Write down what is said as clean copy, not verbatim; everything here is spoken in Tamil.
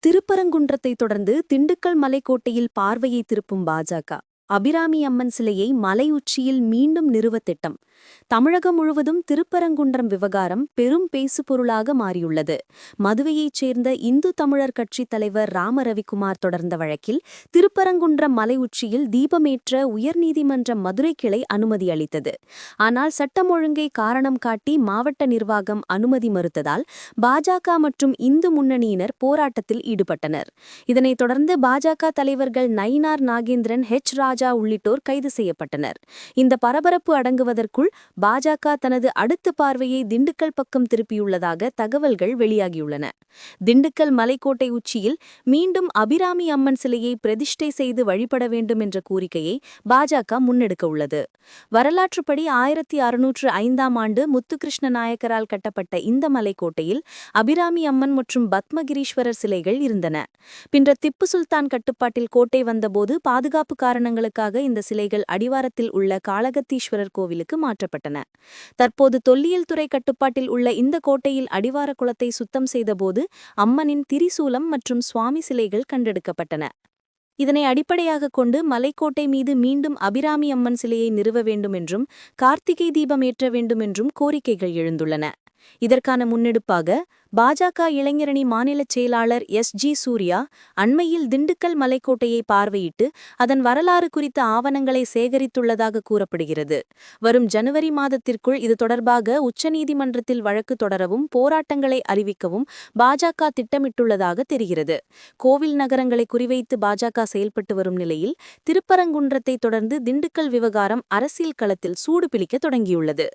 திருப்பரங்குன்றத்தை தொடர்ந்து திண்டுக்கல் மலைக்கோட்டையில் பார்வையை திருப்பும் பாஜக. அபிராமி அம்மன் சிலையை மலை உச்சியில் மீண்டும் நிறுவ திட்டம். தமிழகம் முழுவதும் திருப்பரங்குன்றம் விவகாரம் பெரும் பேசுபொருளாக மாறியுள்ளது. மதுவையைச் சேர்ந்த இந்து தமிழர் கட்சித் தலைவர் ராம ரவிக்குமார் தொடர்ந்த வழக்கில் திருப்பரங்குன்றம் மலை உச்சியில் தீபமேற்ற உயர்நீதிமன்ற மதுரை கிளை அனுமதி அளித்தது. ஆனால் சட்டம் ஒழுங்கை காரணம் காட்டி மாவட்ட நிர்வாகம் அனுமதி மறுத்ததால் பாஜக மற்றும் இந்து முன்னணியினர் போராட்டத்தில் ஈடுபட்டனர். இதனைத் தொடர்ந்து பாஜக தலைவர்கள் நயினார் நாகேந்திரன், ராஜா உள்ளிட்டோர் கைது செய்யப்பட்டனர். இந்த பரபரப்பு அடங்குவதற்குள் பாஜக தனது அடுத்த பார்வையை திண்டுக்கல் பக்கம் திருப்பியுள்ளதாக தகவல்கள் வெளியாகியுள்ளன. திண்டுக்கல் மலைக்கோட்டை உச்சியில் மீண்டும் அபிராமி அம்மன் சிலையை பிரதிஷ்டை செய்து வழிபட வேண்டும் என்ற கோரிக்கையை பாஜக முன்னெடுக்க உள்ளது. வரலாற்றுப்படி 1605ஆம் ஆண்டு முத்துகிருஷ்ண நாயக்கரால் கட்டப்பட்ட இந்த மலைக்கோட்டையில் அபிராமி அம்மன் மற்றும் பத்மகிரீஸ்வரர் சிலைகள் இருந்தன. பின்னர் திப்பு சுல்தான் கட்டுப்பாட்டில் கோட்டை வந்தபோது பாதுகாப்பு காரணங்களுக்காக இந்த சிலைகள் அடிவாரத்தில் உள்ள காளகத்தீஸ்வரர் கோவிலுக்கு மாற்றப்பட்டன. தற்போது தொல்லியல் துறை கட்டுப்பாட்டில் உள்ள இந்த கோட்டையில் அடிவார குளத்தை சுத்தம் செய்தபோது அம்மனின் திரிசூலம் மற்றும் சுவாமி சிலைகள் கண்டெடுக்கப்பட்டன. இதனை அடிப்படையாக கொண்டு மலைக்கோட்டை மீது மீண்டும் அபிராமி அம்மன் சிலையை நிறுவ வேண்டும் என்றும் கார்த்திகை தீபம் ஏற்ற வேண்டும் என்றும் கோரிக்கைகள் எழுந்துள்ளன. இதற்கான முன்னெடுப்பாக பாஜக இளைஞரணி மாநில செயலாளர் எஸ்.ஜி. சூர்யா அண்மையில் திண்டுக்கல் மலைக்கோட்டையை பார்வையிட்டு அதன் வரலாறு குறித்த ஆவணங்களை சேகரித்துள்ளதாக கூறப்படுகிறது. வரும் ஜனவரி மாதத்திற்குள் இது தொடர்பாக உச்சநீதிமன்றத்தில் வழக்கு தொடரவும் போராட்டங்களை அறிவிக்கவும் பாஜக திட்டமிட்டுள்ளதாக தெரிகிறது. கோவில் நகரங்களை குறிவைத்து பாஜக செயல்பட்டு வரும் நிலையில் திருப்பரங்குன்றத்தை தொடர்ந்து திண்டுக்கல் விவகாரம் அரசியல் களத்தில் சூடு பிடிக்க தொடங்கியுள்ளது.